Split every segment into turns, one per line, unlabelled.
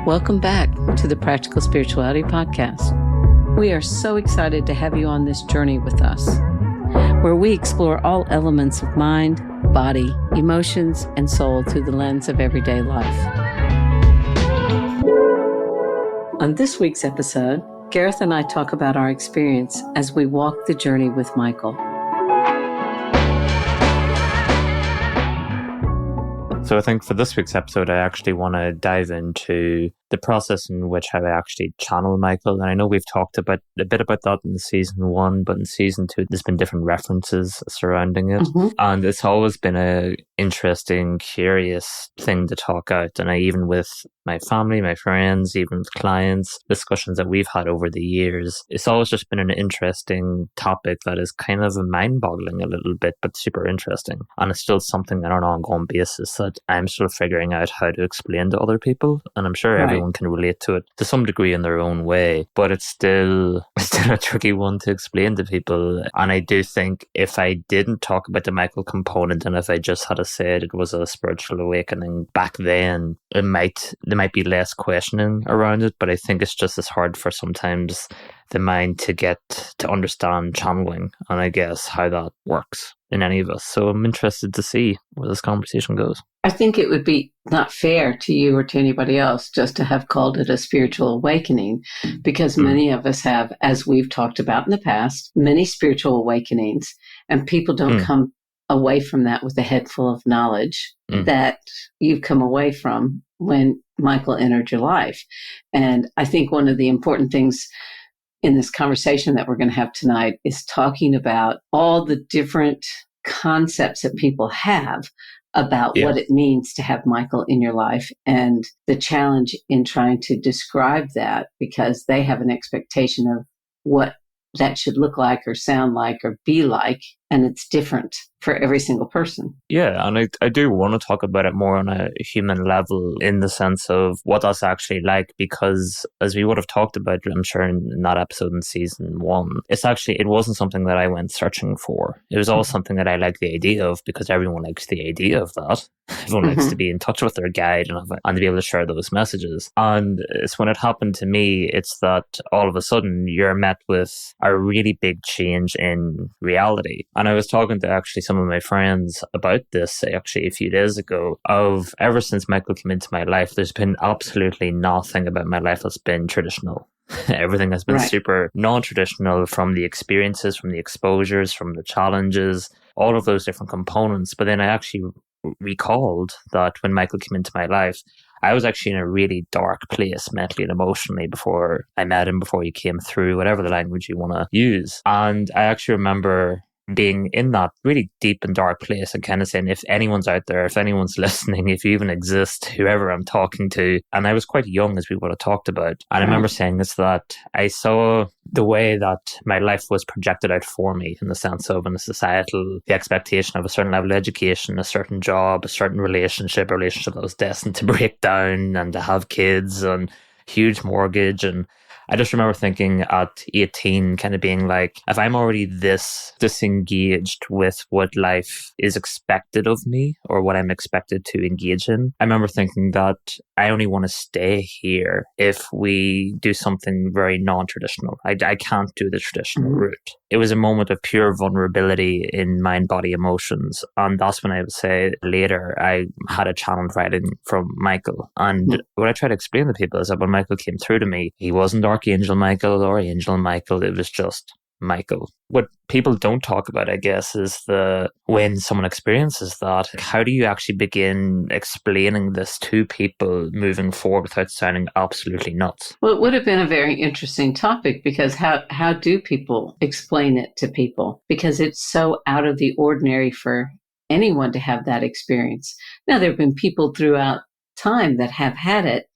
Welcome back to the Practical Spirituality Podcast. We are so excited to have you on this journey with us, where we explore all elements of mind, body, emotions, and soul through the lens of everyday life. On this week's episode, Gareth and I talk about our experience as we walk the journey with Michael.
So I think for this week's episode, I actually want to dive into the process in which how I actually channel Michael. And I know we've talked about a bit about that in season 1, but in season 2, there's been different references surrounding it. Mm-hmm. And it's always been a interesting, curious thing to talk out. And even with my family, my friends, even with clients, discussions that we've had over the years, it's always just been an interesting topic that is kind of mind-boggling a little bit, but super interesting. And it's still something on an ongoing basis that I'm still figuring out how to explain to other people. And I'm sure everyone can relate to it to some degree in their own way, but it's still a tricky one to explain to people. And I do think if I didn't talk about the Michael component, and if I just had said it was a spiritual awakening back then, there might be less questioning around it. But I think it's just as hard for sometimes the mind to get to understand channeling, and I guess how that works in any of us. So I'm interested to see where this conversation goes.
I think it would be not fair to you or to anybody else just to have called it a spiritual awakening, because many of us have, as we've talked about in the past, many spiritual awakenings, and people don't come away from that with a head full of knowledge that you've come away from when Michael entered your life. And I think one of the important things in this conversation that we're going to have tonight is talking about all the different concepts that people have about what it means to have Michael in your life, and the challenge in trying to describe that, because they have an expectation of what that should look like or sound like or be like, and it's different for every single person.
Yeah, and I do want to talk about it more on a human level, in the sense of what that's actually like, because as we would have talked about, I'm sure in that episode in season 1, it wasn't something that I went searching for. It was always something that I liked the idea of, because everyone likes the idea of that. Everyone likes to be in touch with their guide and to be able to share those messages. And it's when it happened to me, it's that all of a sudden you're met with a really big change in reality. And I was talking to actually some of my friends about this actually a few days ago, of ever since Michael came into my life, there's been absolutely nothing about my life that's been traditional. Everything has been super non-traditional, from the experiences, from the exposures, from the challenges, all of those different components. But then I actually recalled that when Michael came into my life, I was actually in a really dark place mentally and emotionally before I met him, before he came through, whatever the language you want to use. And I actually remember being in that really deep and dark place and kind of saying, if anyone's out there, if anyone's listening, if you even exist, whoever I'm talking to. And I was quite young, as we would have talked about. And I remember saying this, that I saw the way that my life was projected out for me, in the sense of, in the societal, the expectation of a certain level of education, a certain job, a certain relationship that was destined to break down, and to have kids and huge mortgage. And I just remember thinking at 18, kind of being like, if I'm already this disengaged with what life is expected of me, or what I'm expected to engage in, I remember thinking that I only want to stay here if we do something very non-traditional. I can't do the traditional route. It was a moment of pure vulnerability in mind, body, emotions. And that's when I would say later I had a channeled writing from Michael. And what I try to explain to people is that when Michael came through to me, he wasn't Archangel Michael or Angel Michael. It was just Michael. What people don't talk about, I guess, is when someone experiences that, how do you actually begin explaining this to people moving forward without sounding absolutely nuts?
Well, it would have been a very interesting topic, because how do people explain it to people? Because it's so out of the ordinary for anyone to have that experience. Now, there have been people throughout time that have had it,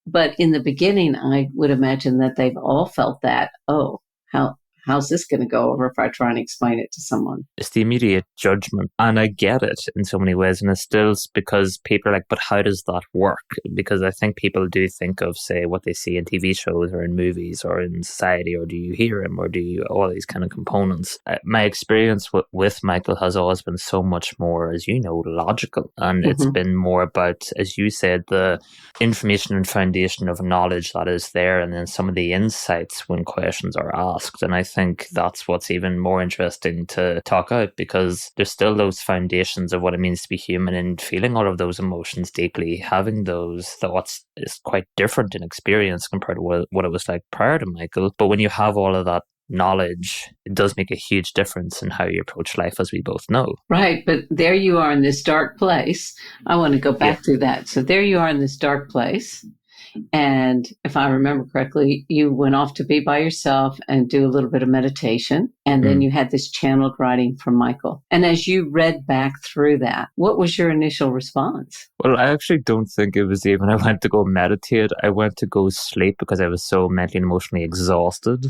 but in the beginning, I would imagine that they've all felt that, oh, how how's this going to go over if I try and explain it to someone?
It's the immediate judgment. And I get it in so many ways. And it's still because people are like, but how does that work? Because I think people do think of, say, what they see in TV shows or in movies or in society, or do you hear him, or do you, all these kind of components. My experience with Michael has always been so much more, as you know, logical. And it's been more about, as you said, the information and foundation of knowledge that is there, and then some of the insights when questions are asked. And I think that's what's even more interesting to talk out, because there's still those foundations of what it means to be human, and feeling all of those emotions deeply, having those thoughts is quite different in experience compared to what it was like prior to Michael. But when you have all of that knowledge, it does make a huge difference in how you approach life, as we both know.
Right, but there you are in this dark place. I want to go back to that. So there you are in this dark place. And if I remember correctly, you went off to be by yourself and do a little bit of meditation. And then you had this channeled writing from Michael. And as you read back through that, what was your initial response?
Well, I actually don't think it was even I went to go meditate. I went to go sleep because I was so mentally and emotionally exhausted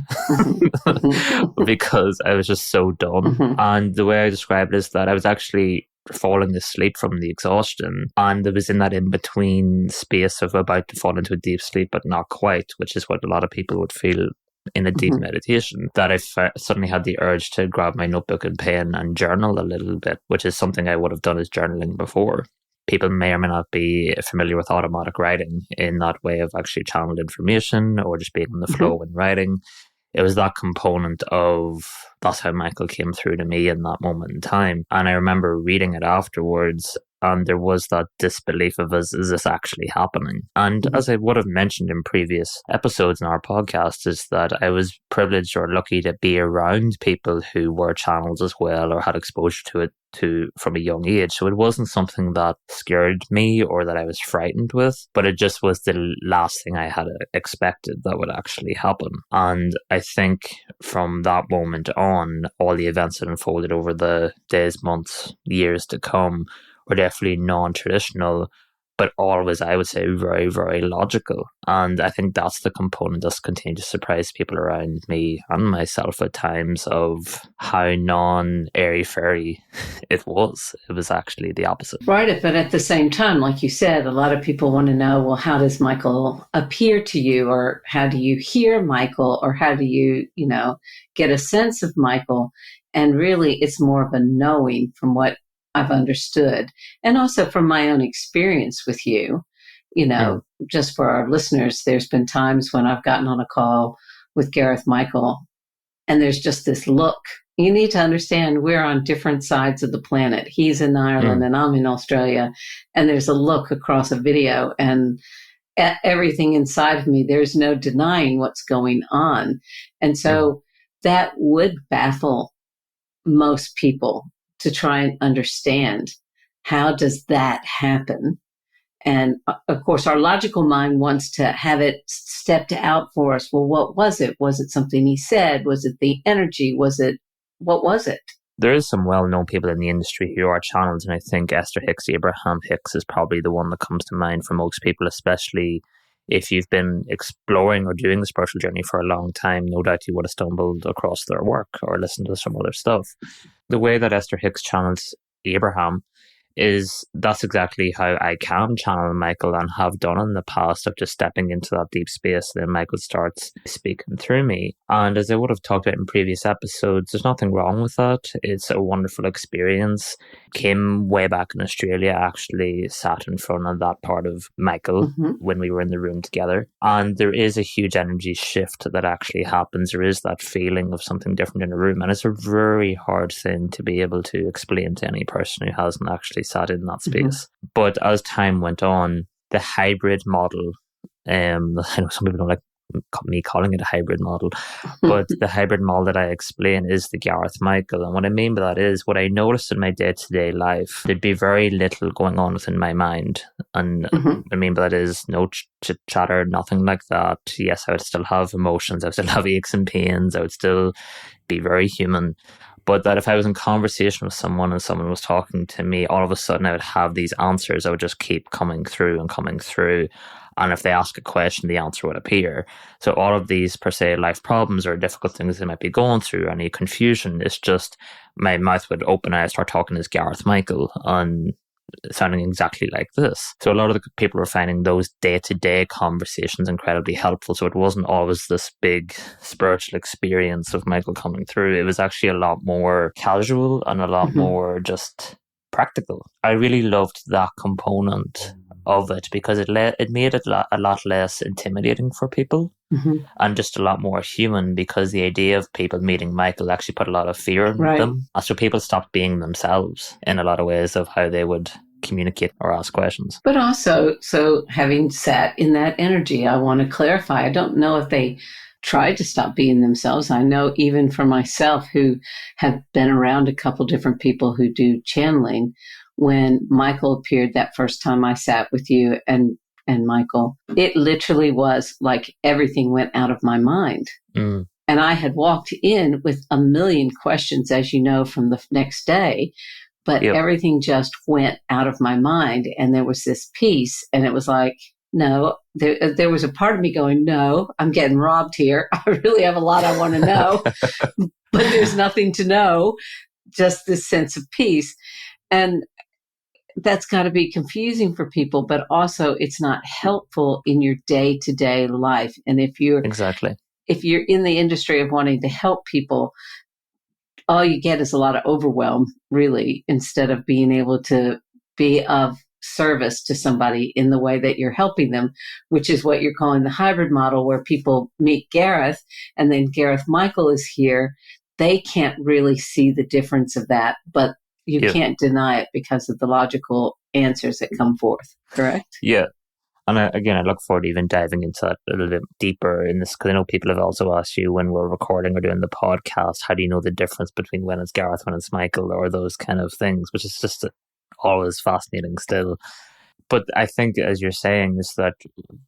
because I was just so done. And the way I describe it is that I was actually falling asleep from the exhaustion, and there was in that in-between space of about to fall into a deep sleep but not quite, which is what a lot of people would feel in a deep meditation, that I suddenly had the urge to grab my notebook and pen and journal a little bit, which is something I would have done as journaling before. People may or may not be familiar with automatic writing in that way of actually channeled information or just being on the flow when writing. It was that component of, that's how Michael came through to me in that moment in time. And I remember reading it afterwards, and there was that disbelief of, is this actually happening? And as I would have mentioned in previous episodes in our podcast, is that I was privileged or lucky to be around people who were channels as well, or had exposure to it from a young age. So it wasn't something that scared me or that I was frightened with, but it just was the last thing I had expected that would actually happen. And I think from that moment on, all the events that unfolded over the days, months, years to come were definitely non-traditional, but always, I would say, very, very logical. And I think that's the component that's continued to surprise people around me and myself at times, of how non-airy-fairy it was. It was actually the opposite.
Right, but at the same time, like you said, a lot of people want to know, well, how does Michael appear to you? Or how do you hear Michael? Or how do you, get a sense of Michael? And really, it's more of a knowing from what I've understood, and also from my own experience with you. Just for our listeners, there's been times when I've gotten on a call with Gareth Michael, and there's just this look. You need to understand we're on different sides of the planet. He's in Ireland and I'm in Australia, and there's a look across a video, and everything inside of me, there's no denying what's going on. And so that would baffle most people, to try and understand, how does that happen? And of course, our logical mind wants to have it stepped out for us. Well, what was it? Was it something he said? Was it the energy? What was it?
There is some well-known people in the industry who are channels, and I think Esther Hicks, Abraham Hicks is probably the one that comes to mind for most people, especially if you've been exploring or doing the spiritual journey for a long time. No doubt you would have stumbled across their work or listened to some other stuff. The way that Esther Hicks channels Abraham is, that's exactly how I can channel Michael, and have done in the past, of just stepping into that deep space. Then Michael starts speaking through me. And as I would have talked about in previous episodes, there's nothing wrong with that. It's a wonderful experience. Kim, way back in Australia, actually sat in front of that part of Michael when we were in the room together. And there is a huge energy shift that actually happens. There is that feeling of something different in a room. And it's a very hard thing to be able to explain to any person who hasn't actually sat in that space. But as time went on, the hybrid model, I know some people don't like me calling it a hybrid model, but the hybrid model that I explain is the Gareth Michael. And what I mean by that is, what I noticed in my day-to-day life, there'd be very little going on within my mind. And I mean by that is no chit-chatter, nothing like that. Yes, I would still have emotions, I would still have aches and pains, I would still be very human. But that if I was in conversation with someone and someone was talking to me, all of a sudden I would have these answers. I would just keep coming through and coming through. And if they ask a question, the answer would appear. So all of these, per se, life problems or difficult things they might be going through, any confusion, it's just my mouth would open and I start talking as Gareth Michael and sounding exactly like this. So a lot of the people were finding those day-to-day conversations incredibly helpful. So it wasn't always this big spiritual experience of Michael coming through. It was actually a lot more casual and a lot more just practical. I really loved that component of it because it made it a lot less intimidating for people and just a lot more human, because the idea of people meeting Michael actually put a lot of fear in them. And so people stopped being themselves in a lot of ways of how they would communicate or ask questions.
But also, so having sat in that energy, I want to clarify, I don't know if they tried to stop being themselves. I know even for myself, who have been around a couple different people who do channeling, when Michael appeared that first time I sat with you and Michael, it literally was like everything went out of my mind. And I had walked in with a million questions, as you know, from the next day, but everything just went out of my mind. And there was this peace, and it was like, no, there was a part of me going, no, I'm getting robbed here. I really have a lot I want to know, but there's nothing to know, just this sense of peace. And that's got to be confusing for people, but also it's not helpful in your day-to-day life. And if you're in the industry of wanting to help people, all you get is a lot of overwhelm, really, instead of being able to be of service to somebody in the way that you're helping them, which is what you're calling the hybrid model, where people meet Gareth and then Gareth Michael is here. They can't really see the difference of that, but you can't deny it because of the logical answers that come forth, correct?
Yeah. And I look forward to even diving into that a little bit deeper in this, because I know people have also asked you when we're recording or doing the podcast, how do you know the difference between when it's Gareth, when it's Michael, or those kind of things, which is just always fascinating still. But I think, as you're saying, is that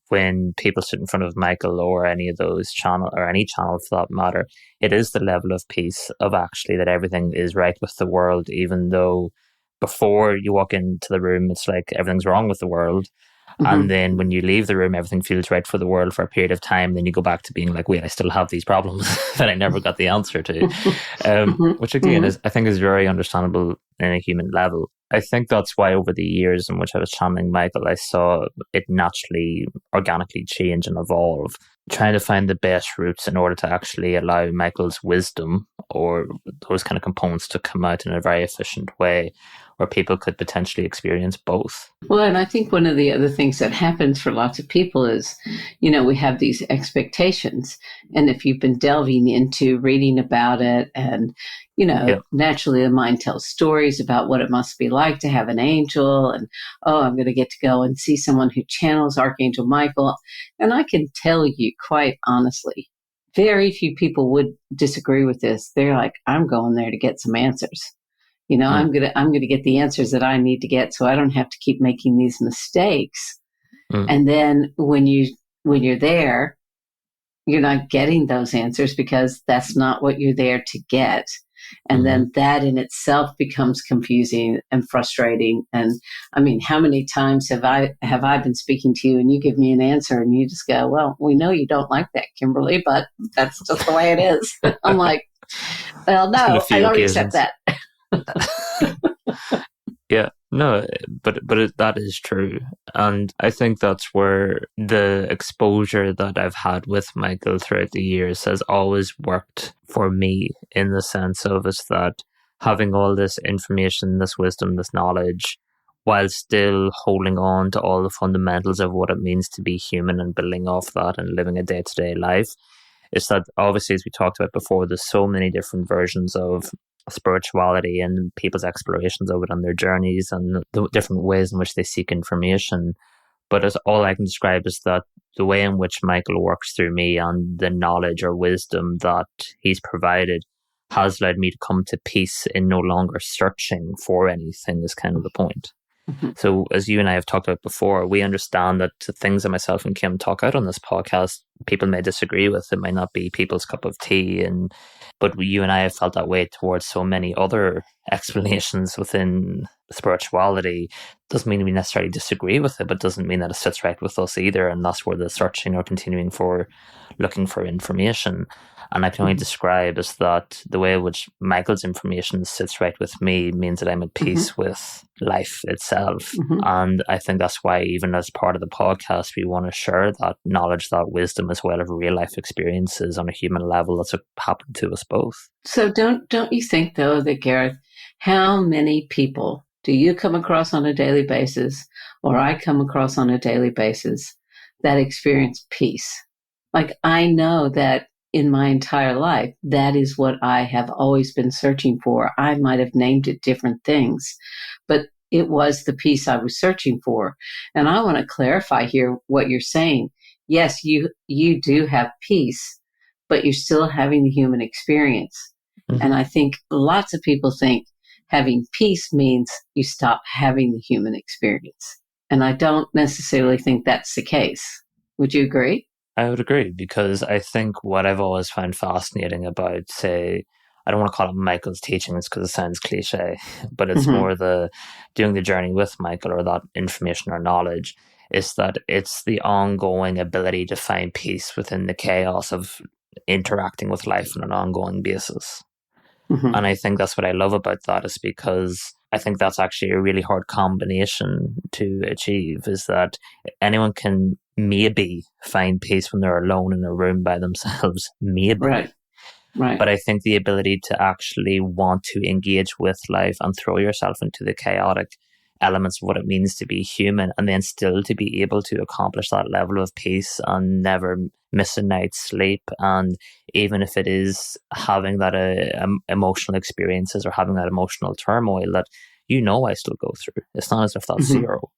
when people sit in front of Michael or any of those channel, or any channel for that matter, it is the level of peace of actually that everything is right with the world, even though before you walk into the room, it's like everything's wrong with the world. And then when you leave the room, everything feels right for the world for a period of time. Then you go back to being like, wait, I still have these problems that I never got the answer to. Which again I think is very understandable in a human level. I think that's why over the years in which I was channeling Michael, I saw it naturally, organically change and evolve, trying to find the best routes in order to actually allow Michael's wisdom or those kind of components to come out in a very efficient way where people could potentially experience both.
Well, and I think one of the other things that happens for lots of people is, we have these expectations. And if you've been delving into reading about it and, naturally the mind tells stories about what it must be like to have an angel and, I'm going to get to go and see someone who channels Archangel Michael. And I can tell you quite honestly, very few people would disagree with this. They're like, I'm going there to get some answers. I'm gonna get the answers that I need to get, so I don't have to keep making these mistakes. And then when you're there, you're not getting those answers because that's not what you're there to get. And then that in itself becomes confusing and frustrating. And I mean, how many times have I been speaking to you and you give me an answer and you just go, well, we know you don't like that, Kimberly, but that's just the way it is. I'm like, well, no, I don't accept that.
Yeah, no, but that is true. And I think that's where the exposure that I've had with Michael throughout the years has always worked for me, in the sense of is that having all this information, this wisdom, this knowledge, while still holding on to all the fundamentals of what it means to be human and building off that and living a day-to-day life, is that obviously, as we talked about before, there's so many different versions of spirituality and people's explorations of it on their journeys and the different ways in which they seek information. But as all I can describe is that the way in which Michael works through me and the knowledge or wisdom that he's provided has led me to come to peace in no longer searching for anything is kind of the point. So as you and I have talked about before, we understand that the things that myself and Kim talk out on this podcast, people may disagree with. It might not be people's cup of tea, but you and I have felt that way towards so many other explanations within spirituality. Doesn't mean we necessarily disagree with it, but doesn't mean that it sits right with us either. And that's where the searching or continuing for looking for information. And I can only describe as that the way in which Michael's information sits right with me means that I'm at peace with life itself. And I think that's why, even as part of the podcast, we want to share that knowledge, that wisdom, as well as real life experiences on a human level that's happened to us both.
So don't you think, though, that, Gareth, how many people do you come across on a daily basis, or I come across on a daily basis, that experience peace? Like, I know that in my entire life, that is what I have always been searching for. I might have named it different things, but it was the peace I was searching for. And I want to clarify here what you're saying. Yes, you do have peace, but you're still having the human experience. And I think lots of people think having peace means you stop having the human experience. And I don't necessarily think that's the case. Would you agree?
I would agree, because I think what I've always found fascinating about, say, I don't want to call it Michael's teachings because it sounds cliche, but it's more the doing the journey with Michael, or that information or knowledge, is that it's the ongoing ability to find peace within the chaos of interacting with life on an ongoing basis. And I think that's what I love about that, is because I think that's actually a really hard combination to achieve, is that anyone can maybe find peace when they're alone in a room by themselves, maybe.
Right.
But I think the ability to actually want to engage with life and throw yourself into the chaotic elements of what it means to be human, and then still to be able to accomplish that level of peace and never miss a night's sleep. And even if it is having that emotional experiences or having that emotional turmoil that I still go through, it's not as if that's zero.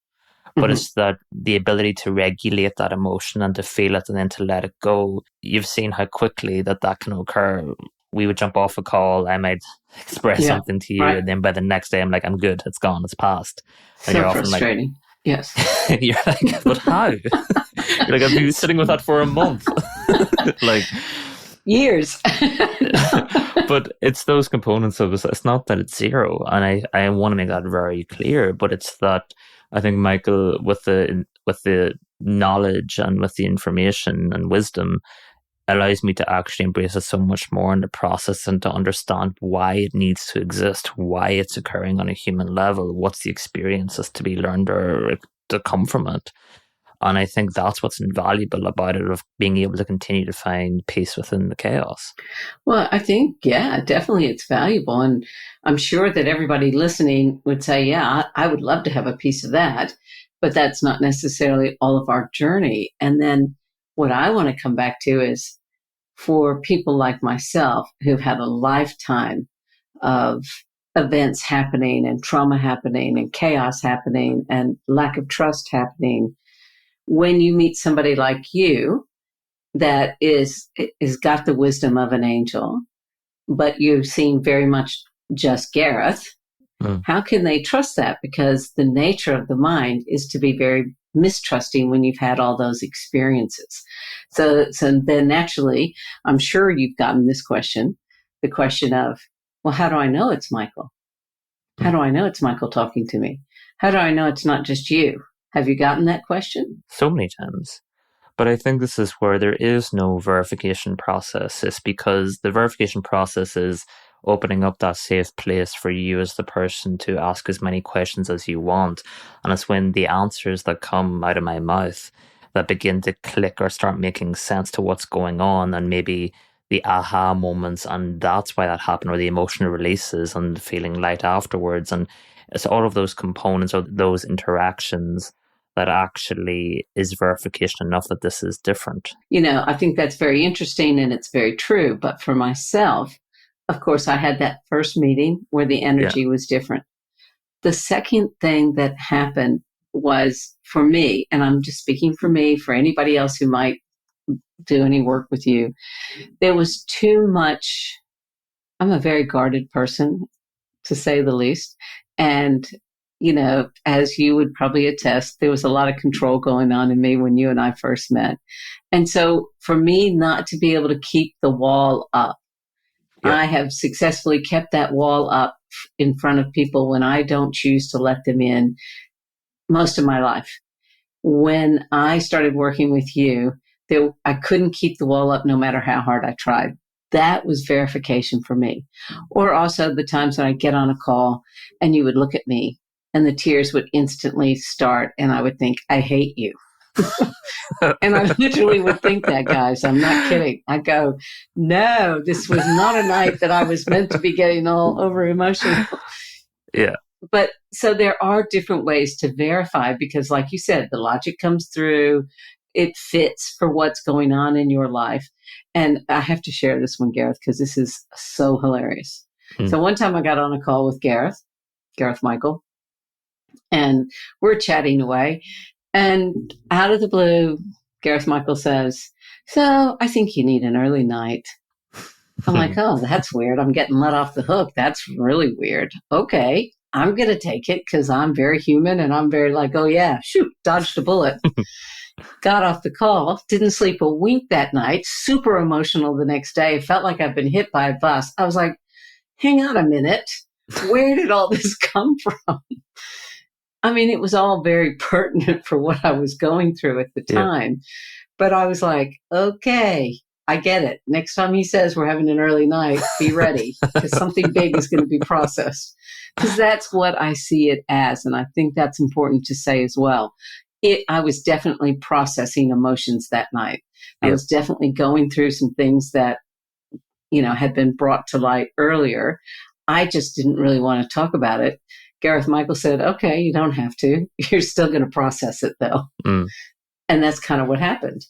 But it's that the ability to regulate that emotion and to feel it and then to let it go. You've seen how quickly that can occur. We would jump off a call, I might express something to you, and then by the next day I'm like, I'm good, it's gone, it's past. And
so
you're often
frustrating.
Like,
yes.
You're like, but how? You're like, I've been sitting with that for a month. Like
years.
But it's those components of it. It's not that it's zero. And I want to make that very clear, but it's that I think Michael, with the knowledge and with the information and wisdom, allows me to actually embrace it so much more in the process, and to understand why it needs to exist, why it's occurring on a human level, what's the experiences to be learned or to come from it. And I think that's what's invaluable about it, of being able to continue to find peace within the chaos.
Well, I think, definitely it's valuable. And I'm sure that everybody listening would say, I would love to have a piece of that, but that's not necessarily all of our journey. And then what I want to come back to is, for people like myself who've had a lifetime of events happening and trauma happening and chaos happening and lack of trust happening, when you meet somebody like you that is got the wisdom of an angel, but you seem very much just Gareth, how can they trust that? Because the nature of the mind is to be very mistrusting when you've had all those experiences. So then naturally, I'm sure you've gotten this question, the question of, well, how do I know it's Michael? How do I know it's Michael talking to me? How do I know it's not just you? Have you gotten that question?
So many times. But I think this is where there is no verification process. It's because the verification process is opening up that safe place for you as the person to ask as many questions as you want. And it's when the answers that come out of my mouth that begin to click or start making sense to what's going on, and maybe the aha moments, and that's why that happened, or the emotional releases and feeling light afterwards. And it's all of those components or those interactions that actually is verification enough that this is different.
I think that's very interesting and it's very true. But for myself, of course, I had that first meeting where the energy was different. The second thing that happened was, for me, and I'm just speaking for me, for anybody else who might do any work with you, there was too much. I'm a very guarded person, to say the least. And as you would probably attest, there was a lot of control going on in me when you and I first met. And so for me not to be able to keep the wall up, I have successfully kept that wall up in front of people when I don't choose to let them in most of my life. When I started working with you, I couldn't keep the wall up no matter how hard I tried. That was verification for me. Or also the times when I get on a call and you would look at me and the tears would instantly start and I would think, I hate you. And I literally would think that, guys. I'm not kidding. I go, no, this was not a night that I was meant to be getting all over emotional.
Yeah.
But so there are different ways to verify because, like you said, the logic comes through. It fits for what's going on in your life. And I have to share this one, Gareth, because this is so hilarious. So one time I got on a call with Gareth Michael, and we're chatting away. And out of the blue, Gareth Michael says, so I think you need an early night. I'm like, oh, that's weird. I'm getting let off the hook. That's really weird. Okay, I'm going to take it because I'm very human and I'm very like, oh, yeah, shoot, dodged a bullet. Got off the call, didn't sleep a wink that night, super emotional the next day. Felt like I've been hit by a bus. I was like, hang on a minute. Where did all this come from? I mean, it was all very pertinent for what I was going through at the time. But I was like, okay, I get it. Next time he says we're having an early night, be ready because something big is going to be processed. Because that's what I see it as. And I think that's important to say as well. I was definitely processing emotions that night. I was definitely going through some things that, had been brought to light earlier. I just didn't really want to talk about it. Gareth Michael said, okay, you don't have to. You're still going to process it, though. And that's kind of what happened.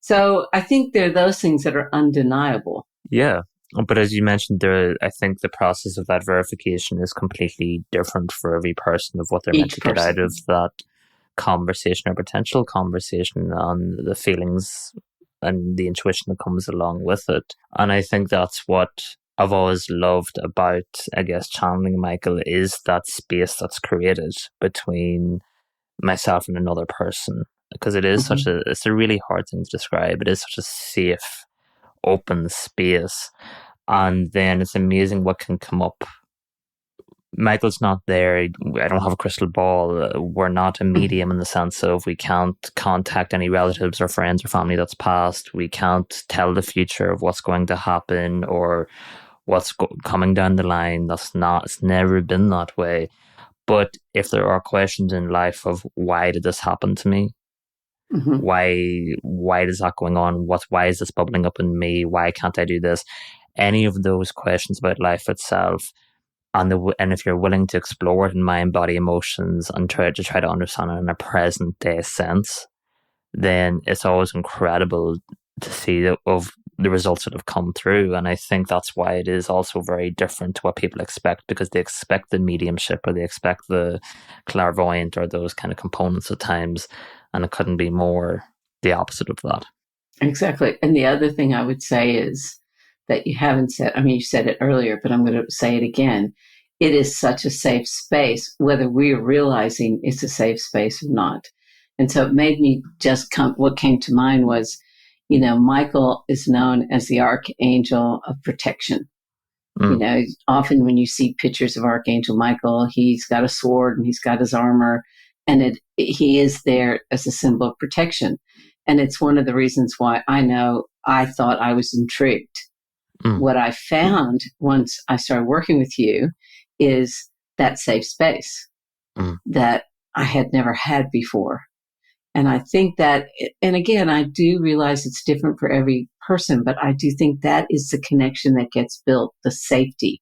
So I think there are those things that are undeniable.
Yeah. But as you mentioned, I think the process of that verification is completely different for every person of what they're meant to get out of that conversation or potential conversation on the feelings and the intuition that comes along with it. And I think that's what I've always loved about, I guess, channeling Michael is that space that's created between myself and another person. Because it is it's a really hard thing to describe. It is such a safe, open space. And then it's amazing what can come up. Michael's not there. I don't have a crystal ball. We're not a medium in the sense of we can't contact any relatives or friends or family that's passed. We can't tell the future of what's going to happen or what's coming down the line. It's never been that way. But if there are questions in life of why did this happen to me? Why is that going on? Why is this bubbling up in me? Why can't I do this? Any of those questions about life itself. And if you're willing to explore it in mind, body, emotions, and try to understand it in a present day sense, then it's always incredible to see of the results that have come through. And I think that's why it is also very different to what people expect, because they expect the mediumship or they expect the clairvoyant or those kind of components at times. And it couldn't be more the opposite of that.
Exactly. And the other thing I would say is that you haven't said, I mean, you said it earlier, but I'm going to say it again. It is such a safe space, whether we're realizing it's a safe space or not. And so it made me what came to mind was, Michael is known as the archangel of protection. Often when you see pictures of Archangel Michael, he's got a sword and he's got his armor, and he is there as a symbol of protection. And it's one of the reasons why I thought I was intrigued. What I found once I started working with you is that safe space that I had never had before. And I think that, and again, I do realize it's different for every person, but I do think that is the connection that gets built, the safety.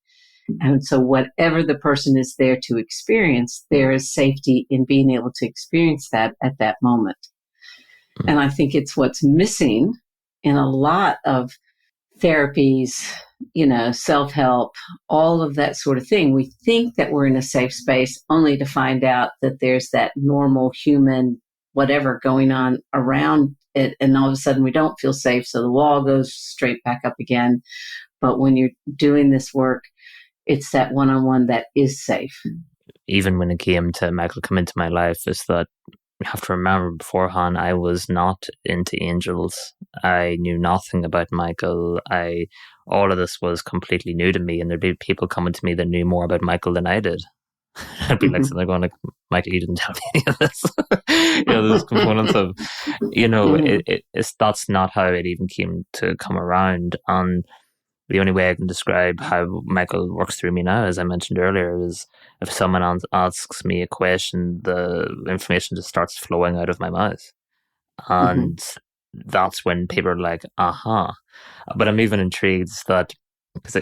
And so whatever the person is there to experience, there is safety in being able to experience that at that moment. And I think it's what's missing in a lot of therapies, self-help, all of that sort of thing. We think that we're in a safe space only to find out that there's that normal human whatever going on around it. And all of a sudden we don't feel safe. So the wall goes straight back up again. But when you're doing this work, it's that one-on-one that is safe.
even when it came to Michael come into my life, is that you have to remember beforehand, I was not into angels. I knew nothing about Michael. All of this was completely new to me, and there'd be people coming to me that knew more about Michael than I did. I'd be like, they're going like, Michael, you didn't tell me any of this. There's components of, that's not how it even came to come around. And the only way I can describe how Michael works through me now, as I mentioned earlier, is if someone asks me a question, the information just starts flowing out of my mouth. And that's when people are like, aha. But I'm even intrigued that, because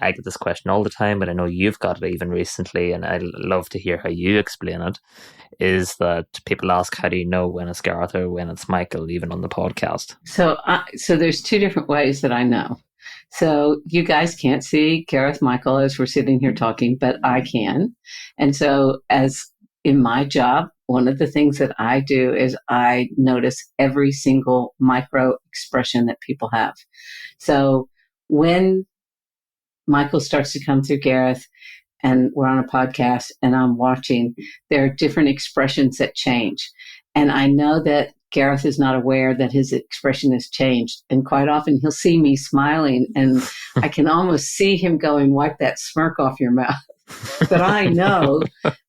I get this question all the time, but I know you've got it even recently, and I love to hear how you explain it, is that people ask, how do you know when it's Gareth or when it's Michael, even on the podcast?
So there's two different ways that I know. So you guys can't see Gareth Michael as we're sitting here talking, but I can. And so as in my job, one of the things that I do is I notice every single micro expression that people have. So when Michael starts to come through Gareth and we're on a podcast and I'm watching, there are different expressions that change. And I know that Gareth is not aware that his expression has changed. And quite often he'll see me smiling and I can almost see him going, wipe that smirk off your mouth. But I know,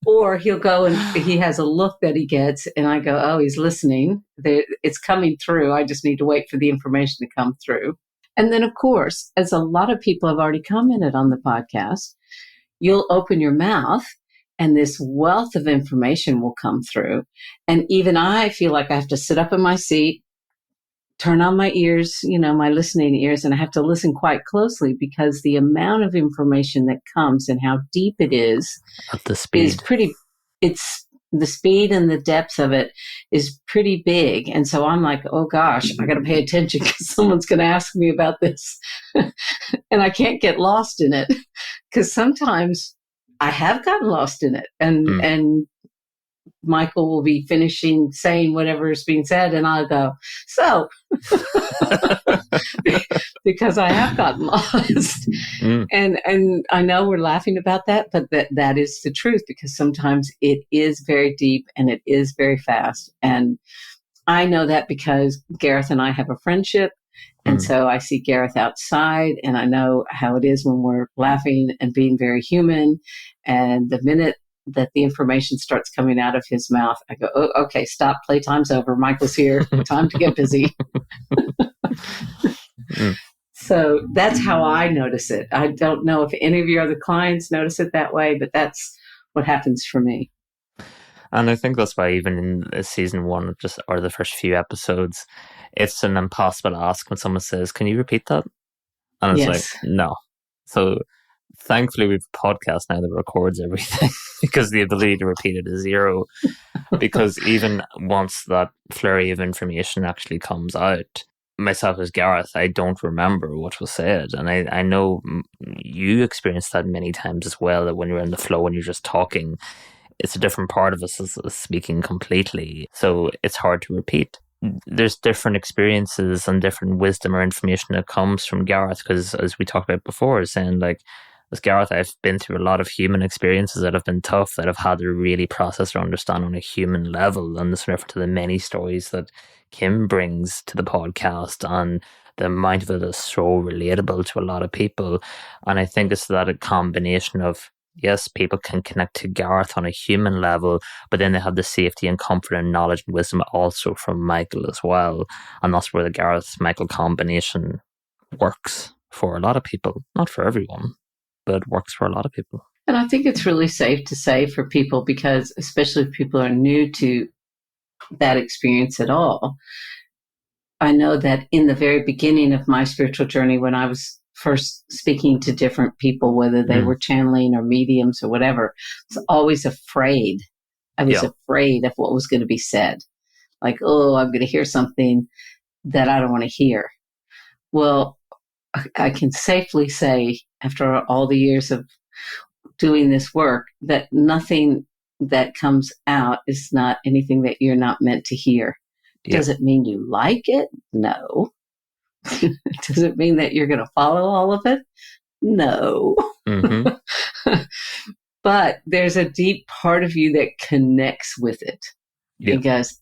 or he'll go and he has a look that he gets and I go, oh, he's listening. It's coming through. I just need to wait for the information to come through. And then, of course, as a lot of people have already commented on the podcast, you'll open your mouth and this wealth of information will come through. And even I feel like I have to sit up in my seat, turn on my ears, my listening ears, and I have to listen quite closely because the amount of information that comes and how deep it is,
at the speed,
it's the speed and the depth of it is pretty big. And so I'm like, oh gosh, I got to pay attention because someone's going to ask me about this and I can't get lost in it because sometimes I have gotten lost in it and Michael will be finishing saying whatever is being said and I'll go, so, because I have gotten lost. And I know we're laughing about that, but that is the truth because sometimes it is very deep and it is very fast. And I know that because Gareth and I have a friendship. And so I see Gareth outside and I know how it is when we're laughing and being very human. And the minute that the information starts coming out of his mouth, I go, oh, okay, stop, playtime's over. Michael's here. Time to get busy. So that's how I notice it. I don't know if any of your other clients notice it that way, but that's what happens for me.
And I think that's why even in season 1, or the first few episodes, it's an impossible ask when someone says, can you repeat that? And it's like, no. So thankfully we have a podcast now that records everything because the ability to repeat it is zero. Because even once that flurry of information actually comes out, myself as Gareth, I don't remember what was said. And I know you experienced that many times as well, that when you're in the flow and you're just talking, it's a different part of us is speaking completely. So it's hard to repeat. There's different experiences and different wisdom or information that comes from Gareth, because as we talked about before, saying like, as Gareth, I've been through a lot of human experiences that have been tough, that I've had to really process or understand on a human level. And this refer to the many stories that Kim brings to the podcast, and the amount of it is so relatable to a lot of people. And I think it's that a combination of, yes, people can connect to Gareth on a human level, but then they have the safety and comfort and knowledge and wisdom also from Michael as well. And that's where the Gareth-Michael combination works for a lot of people, not for everyone, but works for a lot of people.
And I think it's really safe to say for people, because especially if people are new to that experience at all, I know that in the very beginning of my spiritual journey, when I was first speaking to different people, whether they were channeling or mediums or whatever, I was always afraid. I was afraid of what was going to be said. Like, oh, I'm going to hear something that I don't want to hear. Well, I can safely say, after all the years of doing this work, that nothing that comes out is not anything that you're not meant to hear. Does it mean you like it? No. Does it mean that you're going to follow all of it? No. But there's a deep part of you that connects with it.
Yeah.
It goes,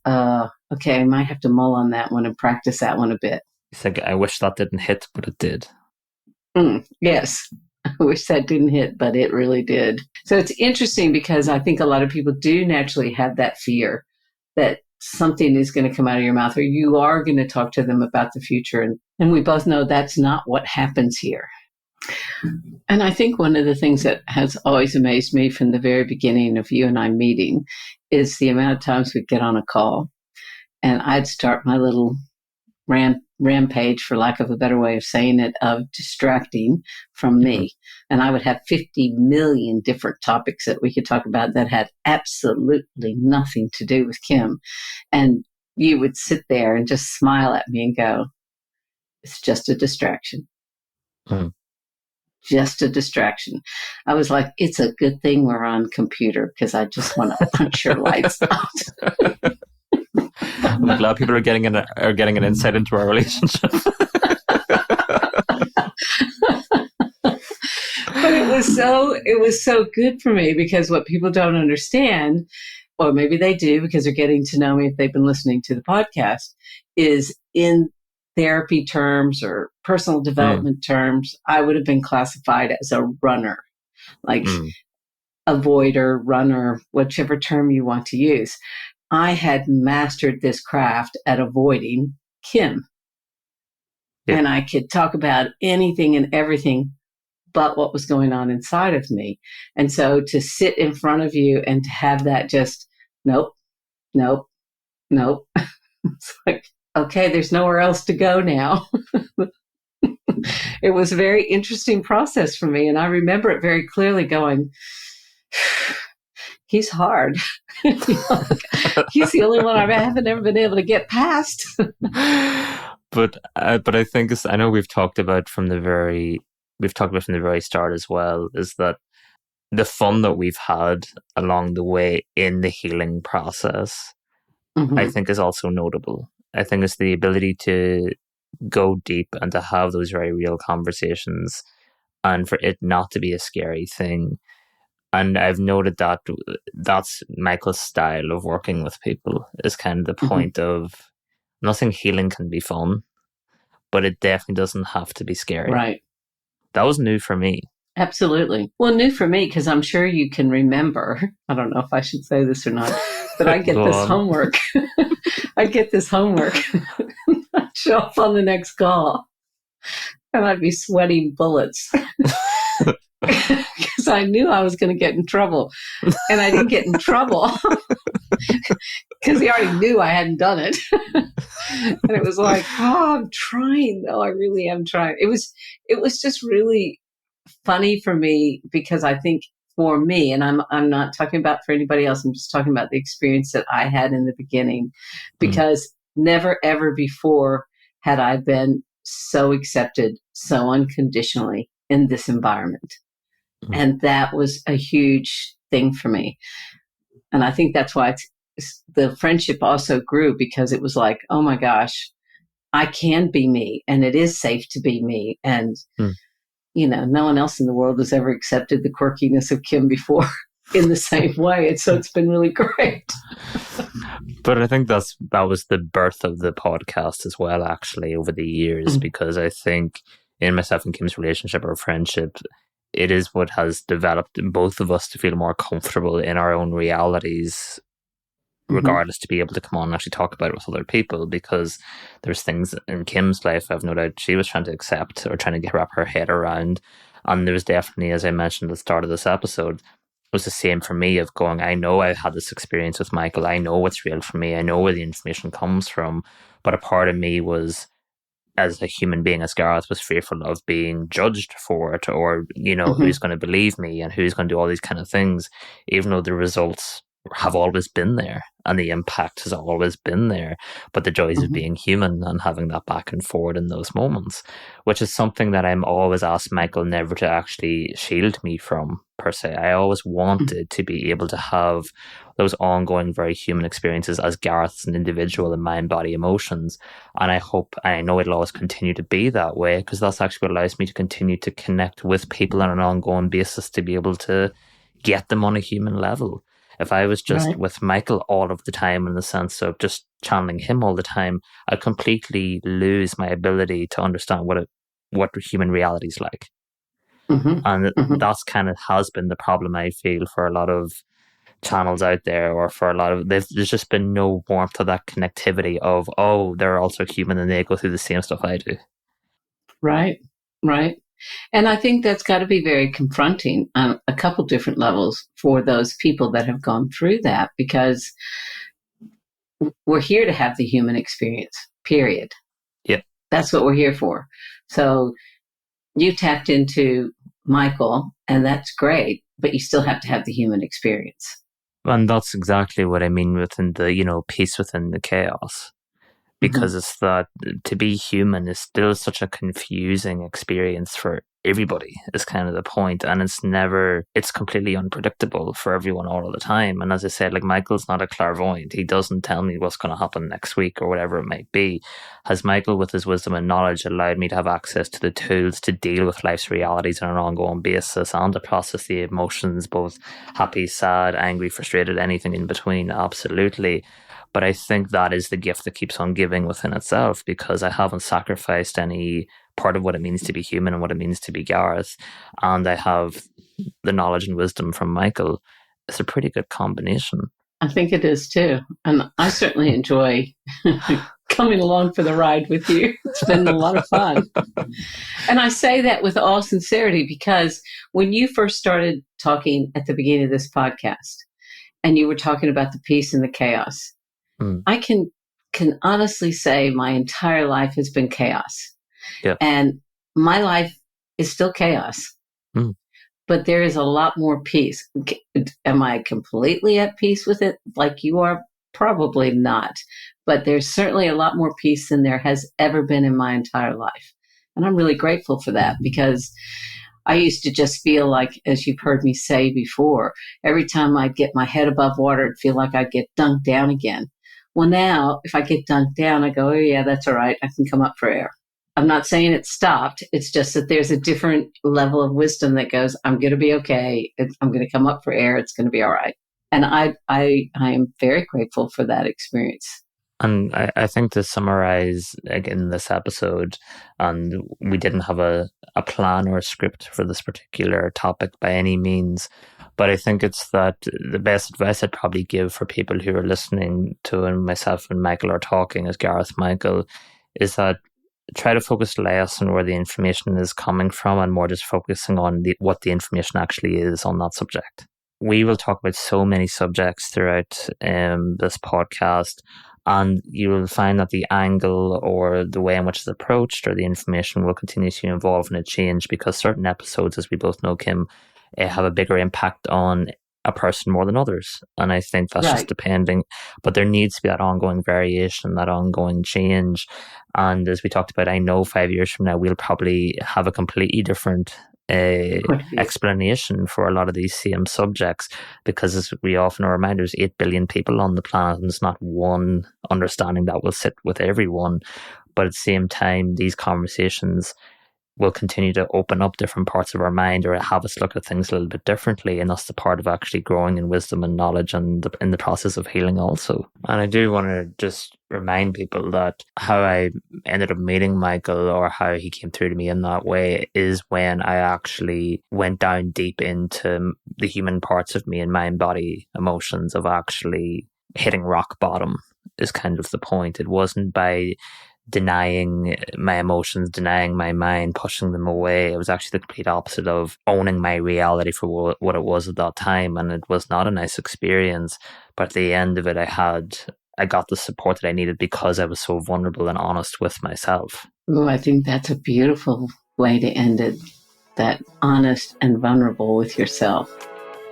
okay, I might have to mull on that one and practice that one a bit.
You think, I wish that didn't hit, but it did.
Yes. I wish that didn't hit, but it really did. So it's interesting because I think a lot of people do naturally have that fear that something is going to come out of your mouth or you are going to talk to them about the future. And we both know that's not what happens here. And I think one of the things that has always amazed me from the very beginning of you and I meeting is the amount of times we'd get on a call and I'd start my little rampage, for lack of a better way of saying it, of distracting from me. And I would have 50 million different topics that we could talk about that had absolutely nothing to do with Kim. And you would sit there and just smile at me and go, it's just a distraction. Just a distraction. I was like, it's a good thing we're on computer because I just want to punch your lights out.
I'm glad people are getting an insight into our relationship.
But it was so good for me because what people don't understand, or maybe they do because they're getting to know me if they've been listening to the podcast, is in therapy terms or personal development terms, I would have been classified as a runner, like avoider, runner, whichever term you want to use. I had mastered this craft at avoiding Kim. Yeah. And I could talk about anything and everything but what was going on inside of me. And so to sit in front of you and to have that just, nope. It's like, okay, there's nowhere else to go now. It was a very interesting process for me. And I remember it very clearly going, he's hard. He's the only one I haven't ever been able to get past.
But I think I know we've talked about from the very start as well, is that the fun that we've had along the way in the healing process, I think is also notable. I think it's the ability to go deep and to have those very real conversations and for it not to be a scary thing. And I've noted that that's Michael's style of working with people is kind of the point of nothing healing can be fun, but it definitely doesn't have to be scary.
Right.
That was new for me.
Absolutely. Well, new for me because I'm sure you can remember. I don't know if I should say this or not, but I get this homework. I'd get this homework. I'd show up on the next call and I'd be sweating bullets. Because I knew I was going to get in trouble. And I didn't get in trouble because he already knew I hadn't done it. And it was like, I'm trying though. I really am trying. It was just really funny for me because I think for me, and I'm not talking about for anybody else, I'm just talking about the experience that I had in the beginning, because never ever before had I been so accepted so unconditionally in this environment. And that was a huge thing for me. And I think that's why the friendship also grew, because it was like, oh my gosh, I can be me and it is safe to be me. And, no one else in the world has ever accepted the quirkiness of Kim before in the same way. And so it's been really great.
But I think that was the birth of the podcast as well, actually, over the years, because I think in myself and Kim's relationship or friendship, it is what has developed both of us to feel more comfortable in our own realities, regardless, to be able to come on and actually talk about it with other people, because there's things in Kim's life I've no doubt she was trying to accept or trying to wrap her head around. And there was definitely, as I mentioned at the start of this episode, it was the same for me of going, I know I've had this experience with Michael. I know what's real for me. I know where the information comes from. But a part of me was, as a human being, as Gareth, was fearful of being judged for it, or, who's going to believe me and who's going to do all these kind of things, even though the results have always been there and the impact has always been there. But the joys of being human and having that back and forward in those moments, which is something that I'm always asked Michael never to actually shield me from, per se. I always wanted to be able to have those ongoing, very human experiences as Gareth, as an individual, in mind, body, emotions. And I hope, and I know it'll always continue to be that way, because that's actually what allows me to continue to connect with people on an ongoing basis, to be able to get them on a human level. If I was just with Michael all of the time in the sense of just channeling him all the time, I'd completely lose my ability to understand what human reality is like. And that's kind of has been the problem, I feel, for a lot of channels out there, or for a lot of, there's just been no warmth to that connectivity of, oh, they're also human and they go through the same stuff I do.
Right. And I think that's got to be very confronting on a couple different levels for those people that have gone through that, because we're here to have the human experience, period.
Yep.
That's what we're here for. So you tapped into Michael, and that's great, but you still have to have the human experience.
And that's exactly what I mean within the, peace within the chaos. Because it's that to be human is still such a confusing experience for everybody, is kind of the point. And it's completely unpredictable for everyone all of the time. And as I said, like, Michael's not a clairvoyant. He doesn't tell me what's going to happen next week or whatever it might be. Has Michael, with his wisdom and knowledge, allowed me to have access to the tools to deal with life's realities on an ongoing basis and to process the emotions, both happy, sad, angry, frustrated, anything in between? Absolutely. But I think that is the gift that keeps on giving within itself, because I haven't sacrificed any part of what it means to be human and what it means to be Gareth. And I have the knowledge and wisdom from Michael. It's a pretty good combination.
I think it is too. And I certainly enjoy coming along for the ride with you. It's been a lot of fun. And I say that with all sincerity, because when you first started talking at the beginning of this podcast, and you were talking about the peace and the chaos, I can honestly say my entire life has been chaos.
Yep.
And my life is still chaos. But there is a lot more peace. Am I completely at peace with it like you are? Probably not. But there's certainly a lot more peace than there has ever been in my entire life. And I'm really grateful for that, because I used to just feel like, as you've heard me say before, every time I'd get my head above water, it'd feel like I'd get dunked down again. Well, now, if I get dunked down, I go, oh, yeah, that's all right. I can come up for air. I'm not saying it stopped. It's just that there's a different level of wisdom that goes, I'm going to be okay. I'm going to come up for air. It's going to be all right. And I am very grateful for that experience.
And I think to summarize again this episode, and we didn't have a plan or a script for this particular topic by any means, but I think it's that the best advice I'd probably give for people who are listening to, and myself and Michael are talking as Gareth Michael, is that try to focus less on where the information is coming from and more just focusing on what the information actually is on that subject. We will talk about so many subjects throughout this podcast, and you will find that the angle or the way in which it's approached or the information will continue to evolve and change, because certain episodes, as we both know, Kim, have a bigger impact on a person more than others. And I think that's just depending. But there needs to be that ongoing variation, that ongoing change. And as we talked about, I know 5 years from now, we'll probably have a completely different explanation for a lot of these same subjects, because as we often are reminded, there's 8 billion people on the planet, and there's not one understanding that will sit with everyone. But at the same time, these conversations will continue to open up different parts of our mind, or have us look at things a little bit differently. And that's the part of actually growing in wisdom and knowledge, and in the process of healing also. And I do want to just remind people that how I ended up meeting Michael, or how he came through to me in that way, is when I actually went down deep into the human parts of me and mind, body, emotions, of actually hitting rock bottom is kind of the point. It wasn't by denying my emotions, denying my mind, pushing them away. It was actually the complete opposite of owning my reality for what it was at that time. And it was not a nice experience. But at the end of it, I got the support that I needed, because I was so vulnerable and honest with myself.
Oh, I think that's a beautiful way to end it. That honest and vulnerable with yourself.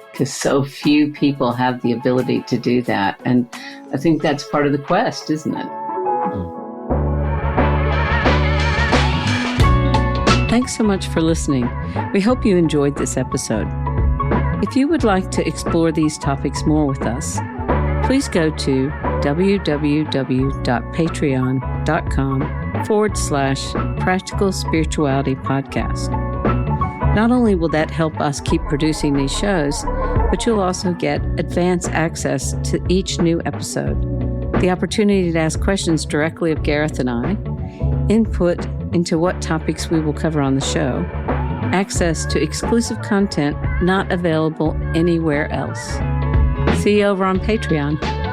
Because so few people have the ability to do that. And I think that's part of the quest, isn't it? Thanks so much for listening. We hope you enjoyed this episode. If you would like to explore these topics more with us, please go to www.patreon.com/Practical Spirituality Podcast. Not only will that help us keep producing these shows, but you'll also get advance access to each new episode, the opportunity to ask questions directly of Gareth and I, input into what topics we will cover on the show, access to exclusive content not available anywhere else. See you over on Patreon.